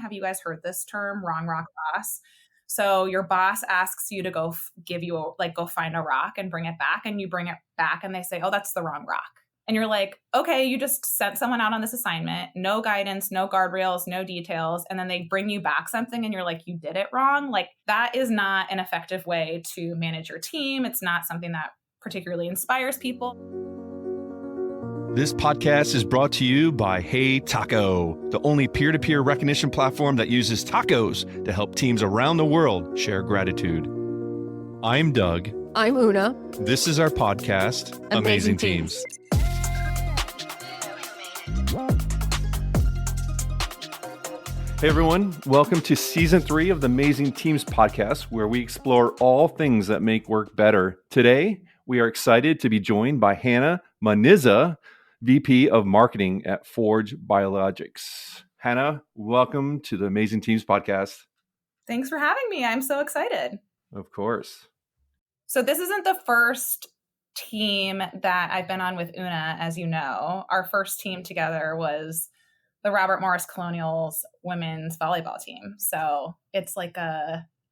Have you guys heard this term, wrong rock boss? So your boss asks you to go go find a rock and bring it back, and you bring it back and they say, oh, that's the wrong rock. And you're like, okay, you just sent someone out on this assignment, no guidance, no guardrails, no details. And then they bring you back something and you're like, you did it wrong. Like, that is not an effective way to manage your team. It's not something that particularly inspires people. This podcast is brought to you by Hey Taco, the only peer-to-peer recognition platform that uses tacos to help teams around the world share gratitude. I'm Doug. I'm Una. This is our podcast, Amazing Teams. Hey everyone, welcome to Season 3 of the Amazing Teams podcast, where we explore all things that make work better. Today, we are excited to be joined by Hannah Manizza, VP of Marketing at Forge Biologics. Hannah, welcome to the Amazing Teams podcast. Thanks for having me. I'm so excited. Of course. So this isn't the first team that I've been on with Una, as you know. Our first team together was the Robert Morris Colonials women's volleyball team. So it's like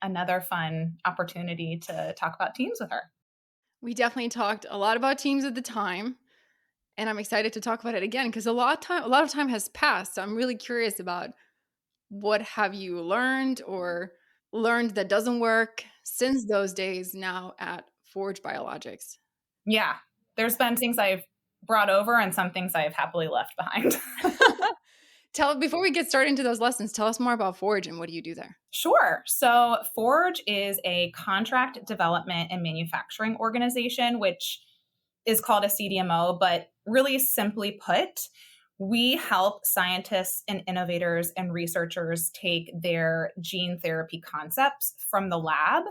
another fun opportunity to talk about teams with her. We definitely talked a lot about teams at the time, and I'm excited to talk about it again because a lot of time has passed. So I'm really curious about what have you learned that doesn't work since those days now at Forge Biologics. Yeah, there's been things I've brought over and some things I've happily left behind. Before we get started into those lessons, tell us more about Forge and what do you do there? Sure. So Forge is a contract development and manufacturing organization, which is called a CDMO, but really simply put, we help scientists and innovators and researchers take their gene therapy concepts from the lab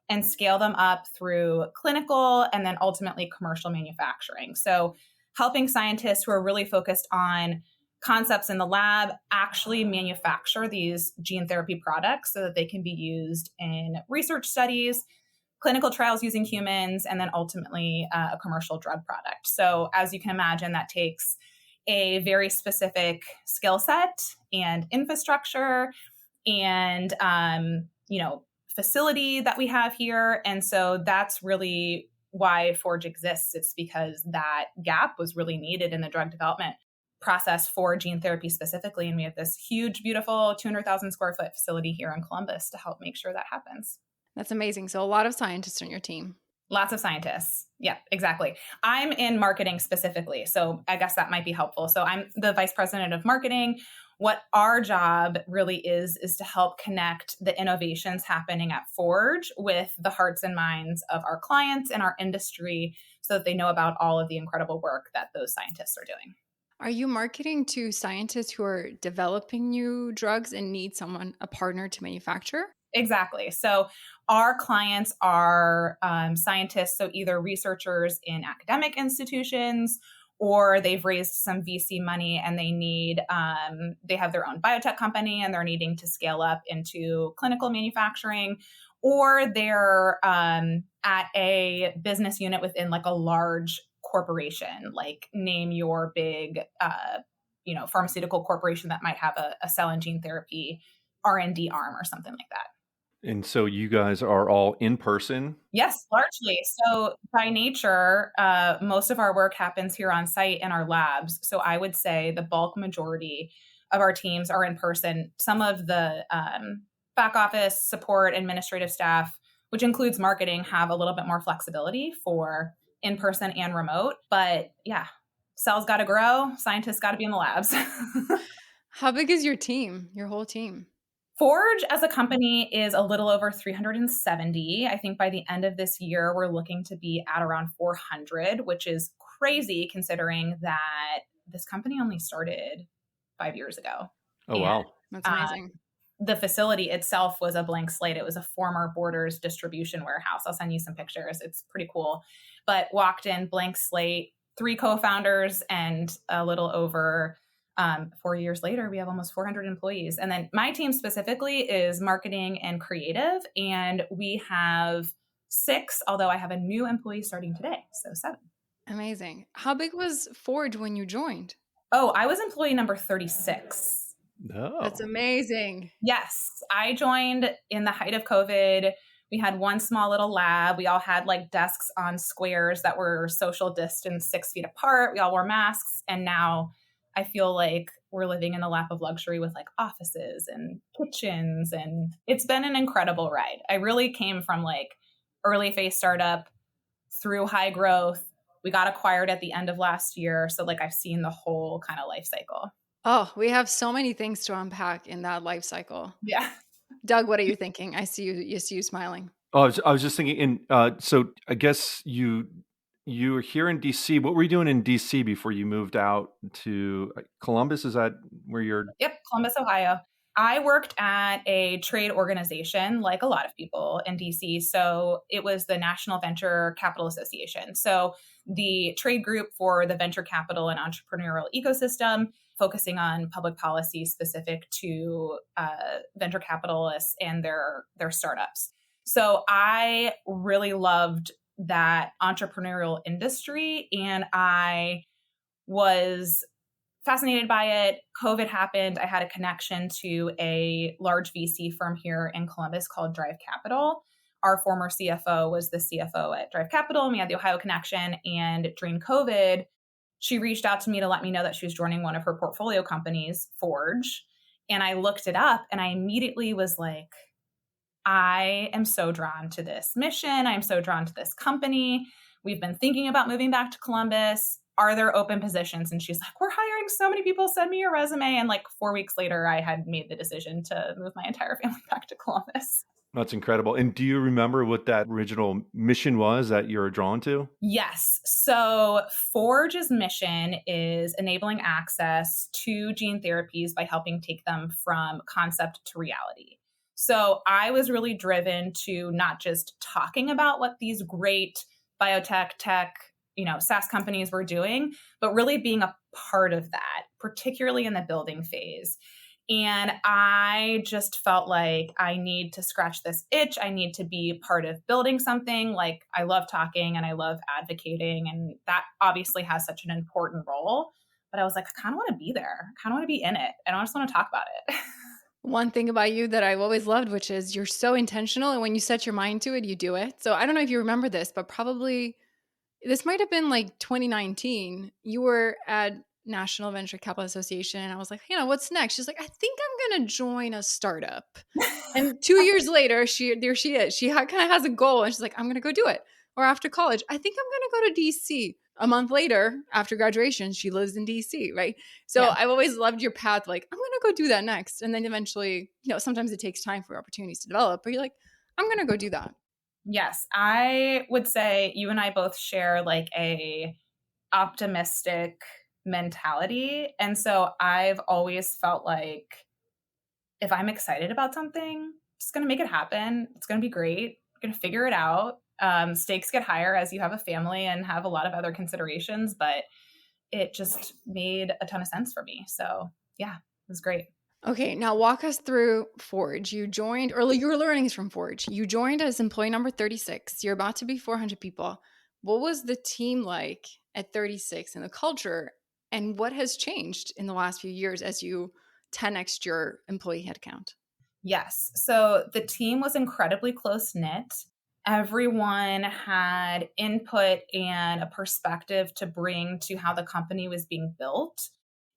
and scale them up through clinical and then ultimately commercial manufacturing. So helping scientists who are really focused on concepts in the lab actually manufacture these gene therapy products so that they can be used in research studies, clinical trials using humans, and then ultimately a commercial drug product. So as you can imagine, that takes a very specific skill set and infrastructure and, facility that we have here. And so that's really why Forge exists. It's because that gap was really needed in the drug development process for gene therapy specifically. And we have this huge, beautiful 200,000 square foot facility here in Columbus to help make sure that happens. That's amazing. So a lot of scientists on your team. Lots of scientists. Yeah, exactly. I'm in marketing specifically, so I guess that might be helpful. So I'm the vice president of marketing. What our job really is to help connect the innovations happening at Forge with the hearts and minds of our clients and our industry so that they know about all of the incredible work that those scientists are doing. Are you marketing to scientists who are developing new drugs and need a partner to manufacture? Exactly. So our clients are scientists, so either researchers in academic institutions, or they've raised some VC money and they have their own biotech company and they're needing to scale up into clinical manufacturing, or they're at a business unit within like a large corporation, like name your big, pharmaceutical corporation that might have a cell and gene therapy R&D arm or something like that. And so you guys are all in person? Yes, largely. So by nature, most of our work happens here on site in our labs. So I would say the bulk majority of our teams are in person. Some of the back office support, administrative staff, which includes marketing, have a little bit more flexibility for in-person and remote. But yeah, cells got to grow. Scientists got to be in the labs. How big is your team, your whole team? Forge as a company is a little over 370. I think by the end of this year, we're looking to be at around 400, which is crazy considering that this company only started 5 years ago. Oh, wow. That's amazing. The facility itself was a blank slate. It was a former Borders distribution warehouse. I'll send you some pictures. It's pretty cool. But walked in, blank slate, 3 co-founders, and a little over 4 years later, we have almost 400 employees. And then my team specifically is marketing and creative. And we have 6, although I have a new employee starting today. So 7. Amazing. How big was Forge when you joined? Oh, I was employee number 36. That's No. amazing. Yes, I joined in the height of COVID. We had one small little lab. We all had like desks on squares that were social distance 6 feet apart. We all wore masks. And now I feel like we're living in the lap of luxury with like offices and kitchens. And it's been an incredible ride. I really came from like early phase startup through high growth. We got acquired at the end of last year. So like I've seen the whole kind of life cycle. Oh, we have so many things to unpack in that life cycle. Yeah. Doug, what are you thinking? I see you smiling. Oh, I was just thinking. So I guess you were here in DC. What were you doing in DC before you moved out to Columbus? Is that where you're? Yep, Columbus, Ohio. I worked at a trade organization like a lot of people in DC. So it was the National Venture Capital Association. So the trade group for the venture capital and entrepreneurial ecosystem, focusing on public policy specific to venture capitalists and their startups. So I really loved that entrepreneurial industry, and I was fascinated by it. COVID happened. I had a connection to a large VC firm here in Columbus called Drive Capital. Our former CFO was the CFO at Drive Capital, and we had the Ohio connection. And during COVID, she reached out to me to let me know that she was joining one of her portfolio companies, Forge. And I looked it up and I immediately was like, I am so drawn to this mission. I'm so drawn to this company. We've been thinking about moving back to Columbus. Are there open positions? And she's like, we're hiring so many people. Send me your resume. And like 4 weeks later, I had made the decision to move my entire family back to Columbus. That's incredible. And do you remember what that original mission was that you're drawn to? Yes. So Forge's mission is enabling access to gene therapies by helping take them from concept to reality. So I was really driven to not just talking about what these great biotech, tech, SaaS companies were doing, but really being a part of that, particularly in the building phase. And I just felt like I need to scratch this itch. I need to be part of building something. Like I love talking and I love advocating, and that obviously has such an important role. But I was like, I kind of want to be there. I kind of want to be in it. I don't just want to talk about it. One thing about you that I've always loved, which is you're so intentional. And when you set your mind to it, you do it. So I don't know if you remember this, but probably this might have been like 2019. You were at National Venture Capital Association. And I was like, what's next? She's like, I think I'm going to join a startup. And 2 years later, there she is. She kind of has a goal and she's like, I'm going to go do it. Or after college, I think I'm going to go to DC. A month later, after graduation, she lives in DC, right? So yeah. I've always loved your path. Like, I'm going to go do that next. And then eventually, sometimes it takes time for opportunities to develop, but you're like, I'm going to go do that. Yes. I would say you and I both share like a optimistic mentality. And so I've always felt like if I'm excited about something, I'm just going to make it happen. It's going to be great. I'm going to figure it out. Stakes get higher as you have a family and have a lot of other considerations, but it just made a ton of sense for me. So yeah, it was great. Okay, now walk us through Forge. You joined, or your learnings from Forge. You joined as employee number 36. You're about to be 400 people. What was the team like at 36 and the culture? And what has changed in the last few years as you 10x'd your employee headcount? Yes. So the team was incredibly close-knit. Everyone had input and a perspective to bring to how the company was being built.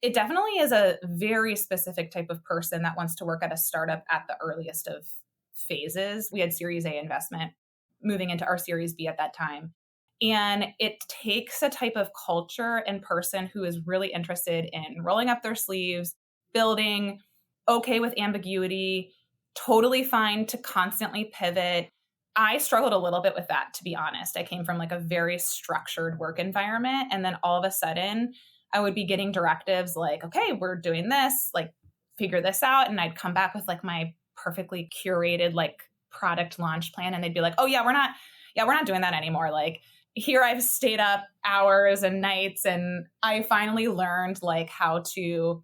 It definitely is a very specific type of person that wants to work at a startup at the earliest of phases. We had Series A investment moving into our Series B at that time. And it takes a type of culture and person who is really interested in rolling up their sleeves, building, okay with ambiguity, totally fine to constantly pivot. I struggled a little bit with that, to be honest. I came from like a very structured work environment. And then all of a sudden, I would be getting directives like, okay, we're doing this, like figure this out. And I'd come back with like my perfectly curated like product launch plan. And they'd be like, oh yeah, we're not doing that anymore. Like here I've stayed up hours and nights, and I finally learned like how to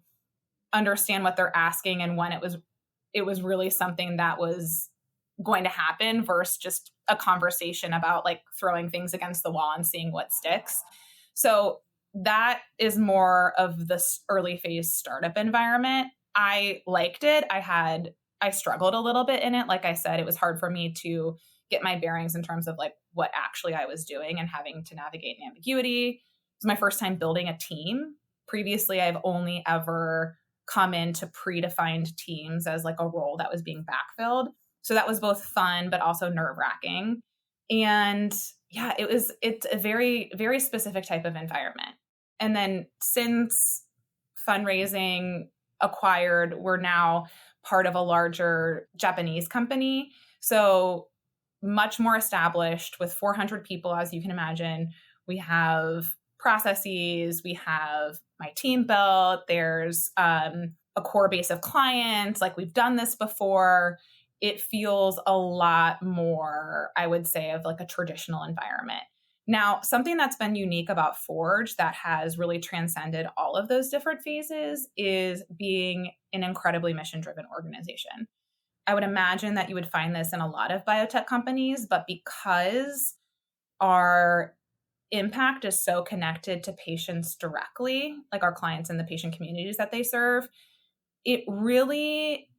understand what they're asking and when it was really something that was going to happen versus just a conversation about like throwing things against the wall and seeing what sticks. So that is more of this early phase startup environment. I liked it. I struggled a little bit in it. Like I said, it was hard for me to get my bearings in terms of like what actually I was doing and having to navigate an ambiguity. It was my first time building a team. Previously, I've only ever come into predefined teams as like a role that was being backfilled. So that was both fun, but also nerve wracking. And yeah, it's a very, very specific type of environment. And then since fundraising acquired, we're now part of a larger Japanese company. So much more established with 400 people, as you can imagine. We have processes, we have my team built, there's a core base of clients, like we've done this before. It feels a lot more, I would say, of like a traditional environment. Now, something that's been unique about Forge that has really transcended all of those different phases is being an incredibly mission-driven organization. I would imagine that you would find this in a lot of biotech companies, but because our impact is so connected to patients directly, like our clients and the patient communities that they serve, it really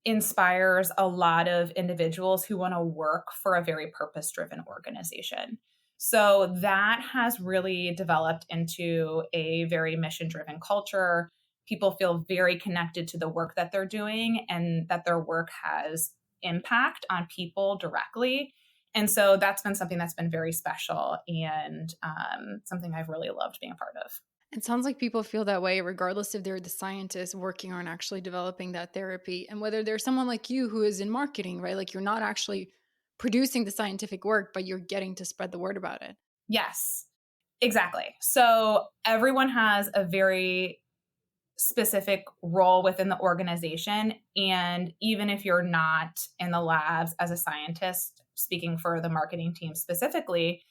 inspires a lot of individuals who want to work for a very purpose-driven organization. So that has really developed into a very mission-driven culture. People feel very connected to the work that they're doing and that their work has impact on people directly. And so that's been something that's been very special and something I've really loved being a part of. It sounds like people feel that way regardless if they're the scientists working on actually developing that therapy, and whether there's someone like you who is in marketing, right? Like you're not actually producing the scientific work, but you're getting to spread the word about it. Yes, exactly. So everyone has a very specific role within the organization. And even if you're not in the labs as a scientist, speaking for the marketing team specifically,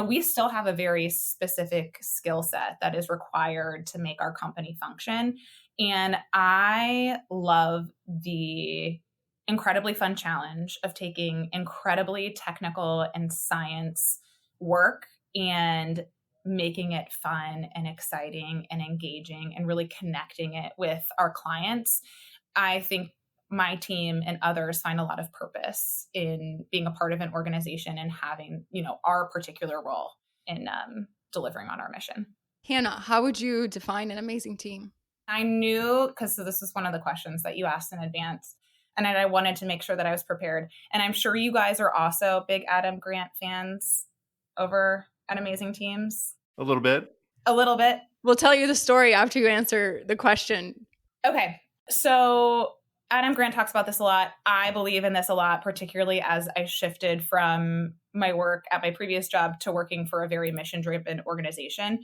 we still have a very specific skill set that is required to make our company function. And I love the incredibly fun challenge of taking incredibly technical and science work and making it fun and exciting and engaging and really connecting it with our clients. I think my team and others find a lot of purpose in being a part of an organization and having, our particular role in delivering on our mission. Hannah, how would you define an amazing team? I knew, because this is one of the questions that you asked in advance, and I wanted to make sure that I was prepared. And I'm sure you guys are also big Adam Grant fans over at Amazing Teams. A little bit. A little bit. We'll tell you the story after you answer the question. Okay. So Adam Grant talks about this a lot. I believe in this a lot, particularly as I shifted from my work at my previous job to working for a very mission-driven organization.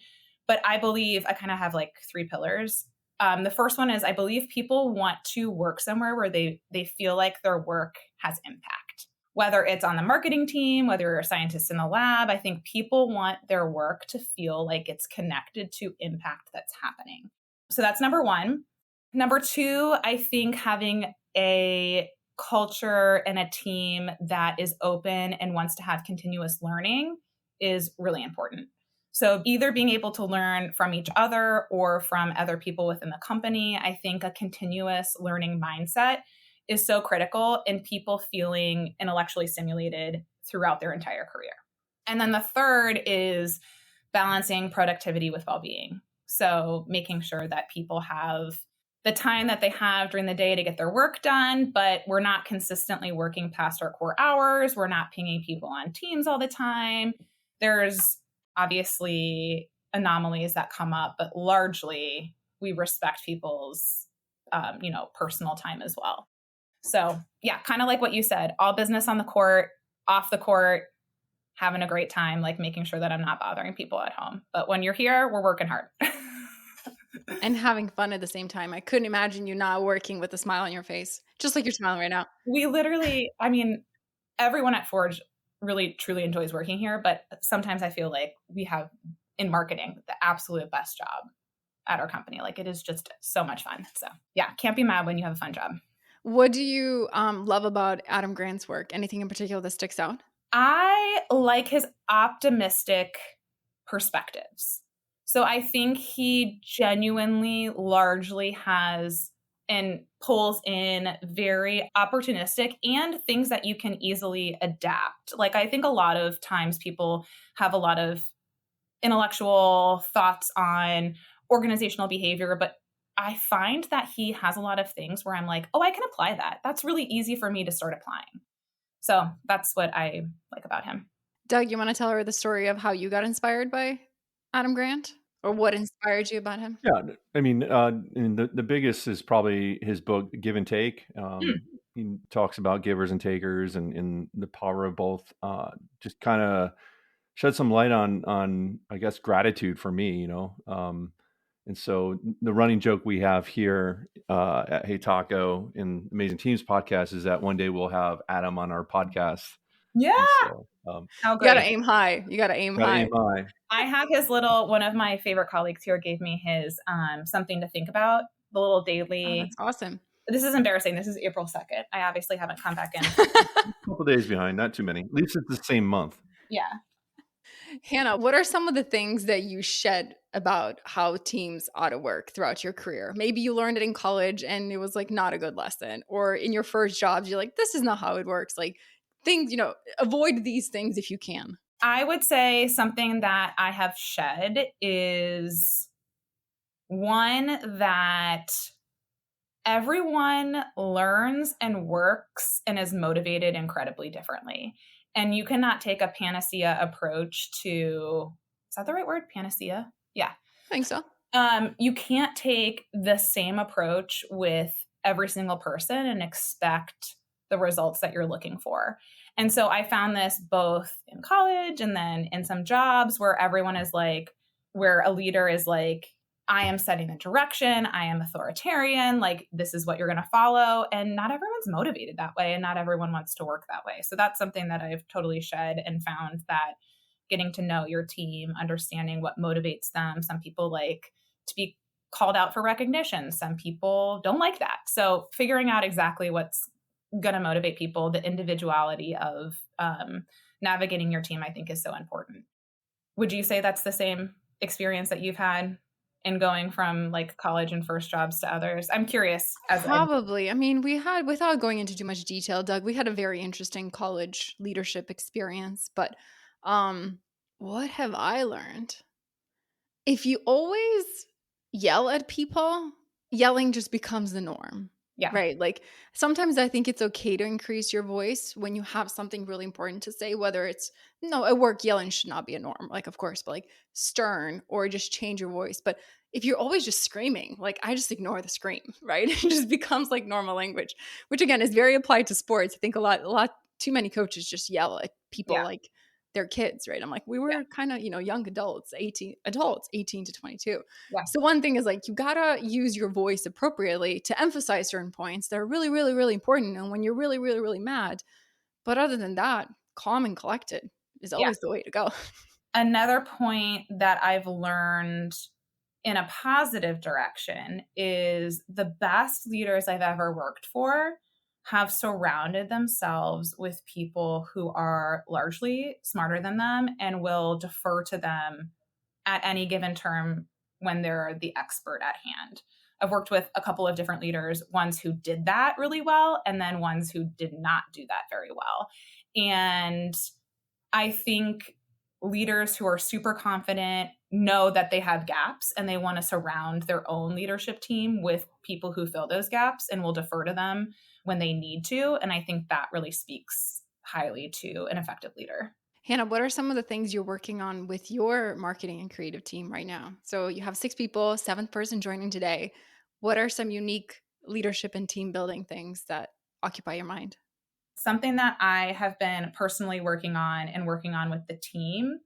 But I believe I kind of have like three pillars. The first one is I believe people want to work somewhere where they feel like their work has impact. Whether it's on the marketing team, whether you're a scientist in the lab, I think people want their work to feel like it's connected to impact that's happening. So that's number one. Number two, I think having a culture and a team that is open and wants to have continuous learning is really important. So either being able to learn from each other or from other people within the company, I think a continuous learning mindset is so critical in people feeling intellectually stimulated throughout their entire career. And then the third is balancing productivity with well-being. So making sure that people have the time that they have during the day to get their work done, but we're not consistently working past our core hours. We're not pinging people on Teams all the time. There's obviously anomalies that come up, but largely we respect people's, personal time as well. So yeah, kind of like what you said, all business on the court, off the court, having a great time, like making sure that I'm not bothering people at home. But when you're here, we're working hard. And having fun at the same time. I couldn't imagine you not working with a smile on your face, just like you're smiling right now. We literally, everyone at Forge really truly enjoys working here, but sometimes I feel like we have in marketing the absolute best job at our company. Like it is just so much fun. So yeah, can't be mad when you have a fun job. What do you love about Adam Grant's work? Anything in particular that sticks out? I like his optimistic perspectives. So I think he genuinely largely has and pulls in very opportunistic and things that you can easily adapt. Like, I think a lot of times people have a lot of intellectual thoughts on organizational behavior, but I find that he has a lot of things where I'm like, oh, I can apply that. That's really easy for me to start applying. So that's what I like about him. Doug, you want to tell her the story of how you got inspired by Adam Grant, or what inspired you about him? Yeah, I mean, the biggest is probably his book Give and Take. He talks about givers and takers and the power of both. Just kind of shed some light on I guess gratitude for me, and so the running joke we have here at Hey Taco in Amazing Teams podcast is that one day we'll have Adam on our podcast. Yeah. And so, How You great. gotta aim high. You gotta aim high. I have his one of my favorite colleagues here gave me his something to think about, the little daily. Oh, that's awesome. This is embarrassing. This is April 2nd. I obviously haven't come back in. A couple days behind, not too many. At least it's the same month. Yeah. Hannah, what are some of the things that you shed about how teams ought to work throughout your career? Maybe you learned it in college and it was like not a good lesson, or in your first jobs, you're like, this is not how it works. Like things, avoid these things if you can. I would say something that I have shed is one that everyone learns and works and is motivated incredibly differently. And you cannot take a panacea approach to, is that the right word? Panacea? Yeah. I think so. You can't take the same approach with every single person and expect the results that you're looking for. And so I found this both in college and then in some jobs where everyone is like, where a leader is like, I am setting the direction, I am authoritarian, like this is what you're going to follow. And not everyone's motivated that way and not everyone wants to work that way. So that's something that I've totally shed and found that getting to know your team, understanding what motivates them. Some people like to be called out for recognition. Some people don't like that. So figuring out exactly what's going to motivate people, the individuality of navigating your team, I think is so important. Would you say that's the same experience that you've had in going from like college and first jobs to others? I'm curious. Probably. I mean, we had, without going into too much detail, Doug, we had a very interesting college leadership experience. But what have I learned? If you always yell at people, yelling just becomes the norm. Yeah. Right. Like sometimes I think it's okay to increase your voice when you have something really important to say, whether it's, no, at work, yelling should not be a norm, like, of course, but like stern or just change your voice. But if you're always just screaming, like I just ignore the scream, right? It just becomes like normal language, which again is very applied to sports. I think a lot too many coaches just yell at people like they're kids, right? I'm like, we were kind of, young adults, 18 to 22. Yeah. So one thing is like, you gotta use your voice appropriately to emphasize certain points that are really, really, really important. And when you're really, really, really mad, but other than that, calm and collected is always the way to go. Another point that I've learned in a positive direction is the best leaders I've ever worked for have surrounded themselves with people who are largely smarter than them and will defer to them at any given term when they're the expert at hand. I've worked with a couple of different leaders, ones who did that really well, and then ones who did not do that very well. And I think leaders who are super confident know that they have gaps and they want to surround their own leadership team with people who fill those gaps and will defer to them when they need to. And I think that really speaks highly to an effective leader. Hannah, what are some of the things you're working on with your marketing and creative team right now? So you have 6 people, 7th person joining today. What are some unique leadership and team building things that occupy your mind? Something that I have been personally working on with the team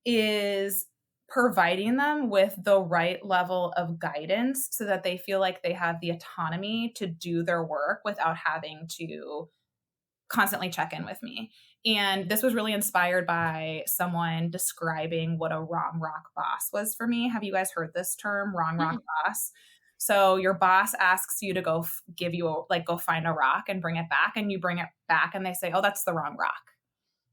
is providing them with the right level of guidance so that they feel like they have the autonomy to do their work without having to constantly check in with me. And this was really inspired by someone describing what a wrong rock boss was for me. Have you guys heard this term, wrong rock boss? So your boss asks you to go go find a rock and bring it back, and you bring it back and they say, oh, that's the wrong rock.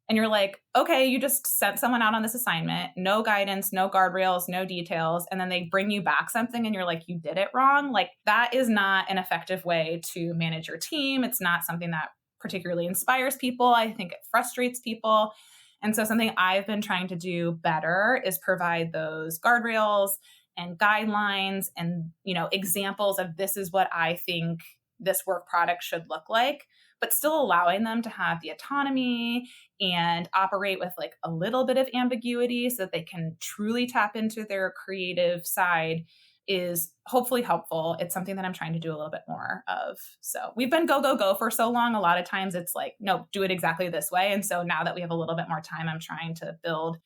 And you're like, okay, you just sent someone out on this assignment, no guidance, no guardrails, no details. And then they bring you back something and you're like, you did it wrong. Like that is not an effective way to manage your team. It's not something that particularly inspires people. I think it frustrates people. And so something I've been trying to do better is provide those guardrails and guidelines and, examples of this is what I think this work product should look like, but still allowing them to have the autonomy and operate with like a little bit of ambiguity so that they can truly tap into their creative side is hopefully helpful. It's something that I'm trying to do a little bit more of. So we've been go, go, go for so long. A lot of times it's like, no, do it exactly this way. And so now that we have a little bit more time, I'm trying to build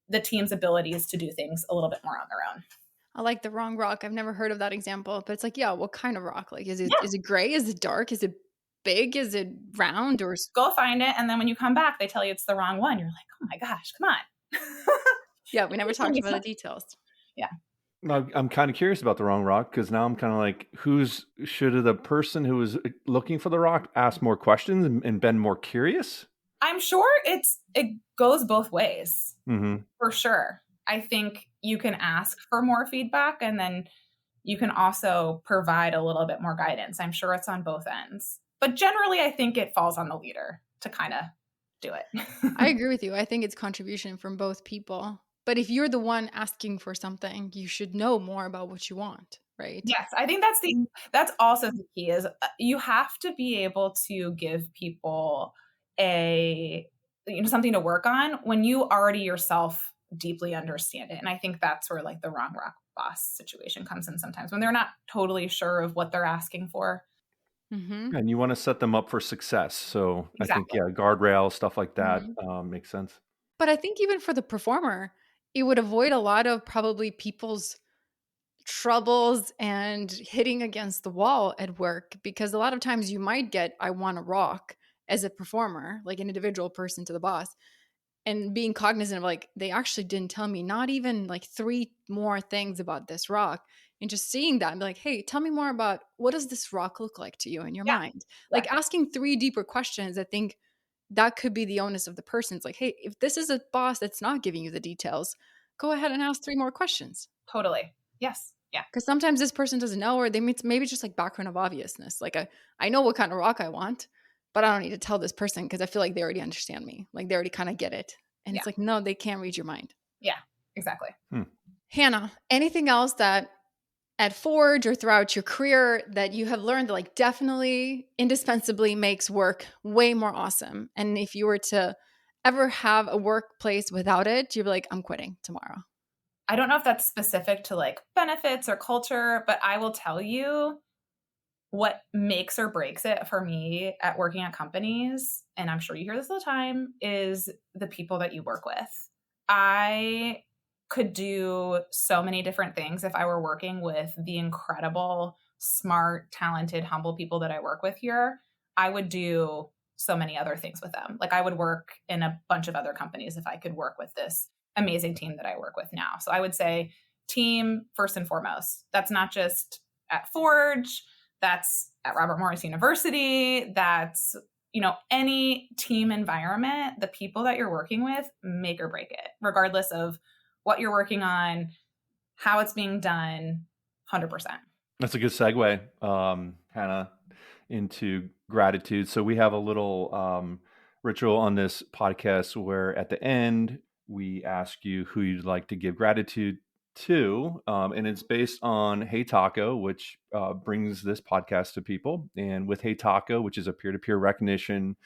the team's abilities to do things a little bit more on their own. I like the wrong rock. I've never heard of that example, but it's like, yeah, what kind of rock? Like, is it gray? Is it dark? Is it big? Is it round? Or go find it, and then when you come back, they tell you it's the wrong one. You're like, oh my gosh, come on. Yeah, we never talked about the details. Yeah. I'm kind of curious about the wrong rock because now I'm kind of like, should the person who is looking for the rock ask more questions and been more curious? I'm sure it goes both ways, mm-hmm. for sure. I think you can ask for more feedback and then you can also provide a little bit more guidance. I'm sure it's on both ends. But generally, I think it falls on the leader to kind of do it. I agree with you. I think it's contribution from both people. But if you're the one asking for something, you should know more about what you want, right? Yes, I think that's also the key is you have to be able to give people something to work on when you already yourself deeply understand it. And I think that's where like the wrong rock boss situation comes in sometimes when they're not totally sure of what they're asking for. Mm-hmm. And you want to set them up for success. So Exactly. I think, guardrail, stuff like that makes sense. But I think even for the performer, it would avoid a lot of probably people's troubles and hitting against the wall at work, because a lot of times you might get, I want to rock as a performer, like an individual person to the boss, and being cognizant of like, they actually didn't tell me not even like 3 more things about this rock, and just seeing that and be like, hey, tell me more about what does this rock look like to you in your mind? Like asking 3 deeper questions. I think that could be the onus of the person. It's like, hey, if this is a boss that's not giving you the details, go ahead and ask 3 more questions. Totally. Yes. Yeah. Because sometimes this person doesn't know, or they maybe just like background of obviousness. Like I know what kind of rock I want, but I don't need to tell this person because I feel like they already understand me. Like they already kind of get it. And it's like, no, they can't read your mind. Yeah, exactly. Hannah, anything else that at Forge or throughout your career that you have learned that like definitely indispensably makes work way more awesome? And if you were to ever have a workplace without it, you'd be like, I'm quitting tomorrow. I don't know if that's specific to like benefits or culture, but I will tell you what makes or breaks it for me at working at companies, and I'm sure you hear this all the time, is the people that you work with. I could do so many different things if I were working with the incredible, smart, talented, humble people that I work with here. I would do so many other things with them. Like I would work in a bunch of other companies if I could work with this amazing team that I work with now. So I would say team first and foremost. That's not just at Forge, that's at Robert Morris University, that's any team environment. The people that you're working with make or break it, regardless of what you're working on, how it's being done, 100%. That's a good segue, Hannah, into gratitude. So we have a little ritual on this podcast where at the end, we ask you who you'd like to give gratitude to. And it's based on Hey Taco, which brings this podcast to people. And with Hey Taco, which is a peer-to-peer recognition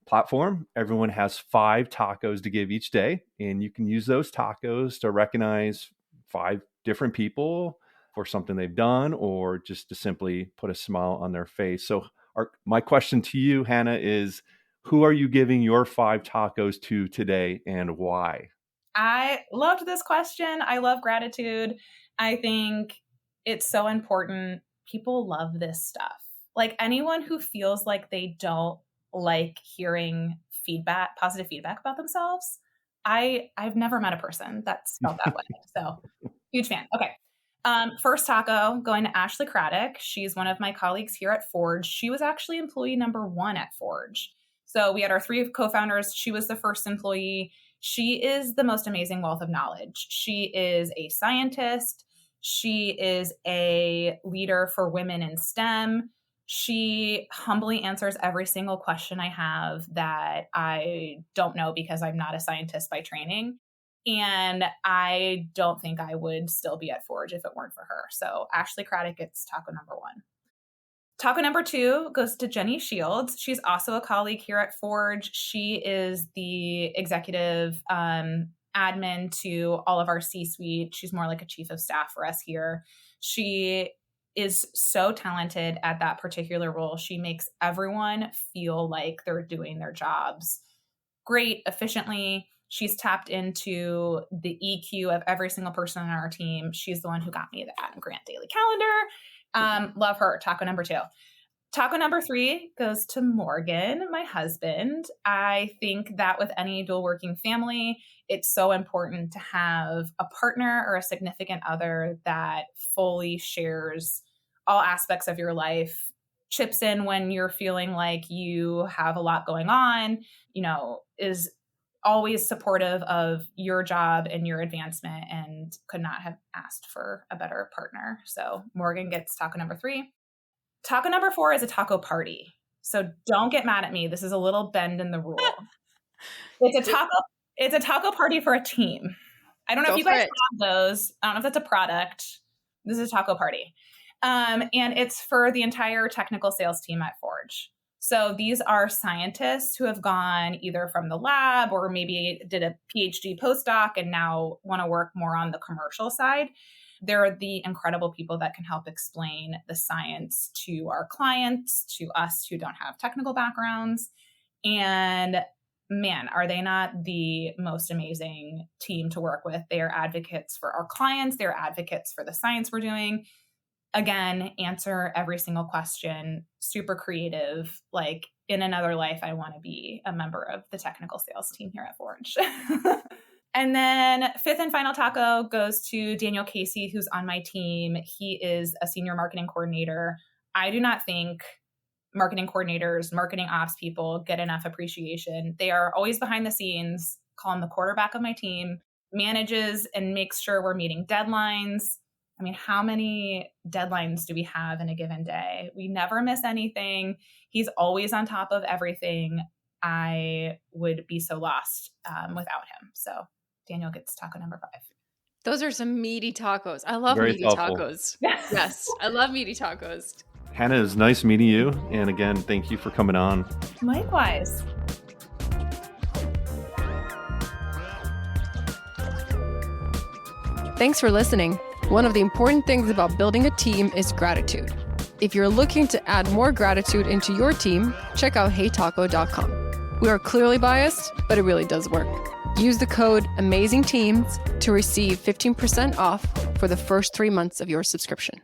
platform, everyone has 5 tacos to give each day. And you can use those tacos to recognize 5 different people for something they've done or just to simply put a smile on their face. So my question to you, Hannah, is who are you giving your 5 tacos to today and why? I loved this question. I love gratitude. I think it's so important. People love this stuff. Like anyone who feels like they don't like hearing positive feedback about themselves, I've never met a person that's felt that way. So huge fan. Okay. First taco going to Ashley Craddock. She's one of my colleagues here at Forge. She was actually employee number 1 at Forge. So we had our 3 co-founders. She was the first employee. She is the most amazing wealth of knowledge. She is a scientist. She is a leader for women in STEM. She humbly answers every single question I have that I don't know because I'm not a scientist by training. And I don't think I would still be at Forge if it weren't for her. So Ashley Craddock gets taco number 1. Taco number 2 goes to Jenny Shields. She's also a colleague here at Forge. She is the executive admin to all of our C-suite. She's more like a chief of staff for us here. She is so talented at that particular role. She makes everyone feel like they're doing their jobs great, efficiently. She's tapped into the EQ of every single person on our team. She's the one who got me the Adam Grant daily calendar. Love her. Taco number 2. Taco number 3 goes to Morgan, my husband. I think that with any dual working family, it's so important to have a partner or a significant other that fully shares all aspects of your life, chips in when you're feeling like you have a lot going on, is always supportive of your job and your advancement, and could not have asked for a better partner. So Morgan gets taco number 3. Taco number 4 is a taco party. So don't get mad at me. This is a little bend in the rule. It's a taco party for a team. I don't know if you guys have those. I don't know if that's a product. This is a taco party. And it's for the entire technical sales team at Forge. So these are scientists who have gone either from the lab or maybe did a PhD postdoc and now want to work more on the commercial side. They're the incredible people that can help explain the science to our clients, to us who don't have technical backgrounds. And man, are they not the most amazing team to work with? They are advocates for our clients. They're advocates for the science we're doing. Again, answer every single question, super creative. Like in another life, I want to be a member of the technical sales team here at Forge. And then 5th and final taco goes to Daniel Casey, who's on my team. He is a senior marketing coordinator. I do not think marketing coordinators, marketing ops people get enough appreciation. They are always behind the scenes, call him the quarterback of my team, manages and makes sure we're meeting deadlines. I mean, how many deadlines do we have in a given day? We never miss anything. He's always on top of everything. I would be so lost without him. So Daniel gets taco number 5. Those are some meaty tacos. I love Very meaty thoughtful. tacos. Yes, I love meaty tacos. Hannah, it's nice meeting you. And again, thank you for coming on. Likewise. Thanks for listening. One of the important things about building a team is gratitude. If you're looking to add more gratitude into your team, check out heytaco.com. We are clearly biased, but it really does work. Use the code AMAZINGTEAMS to receive 15% off for the first 3 months of your subscription.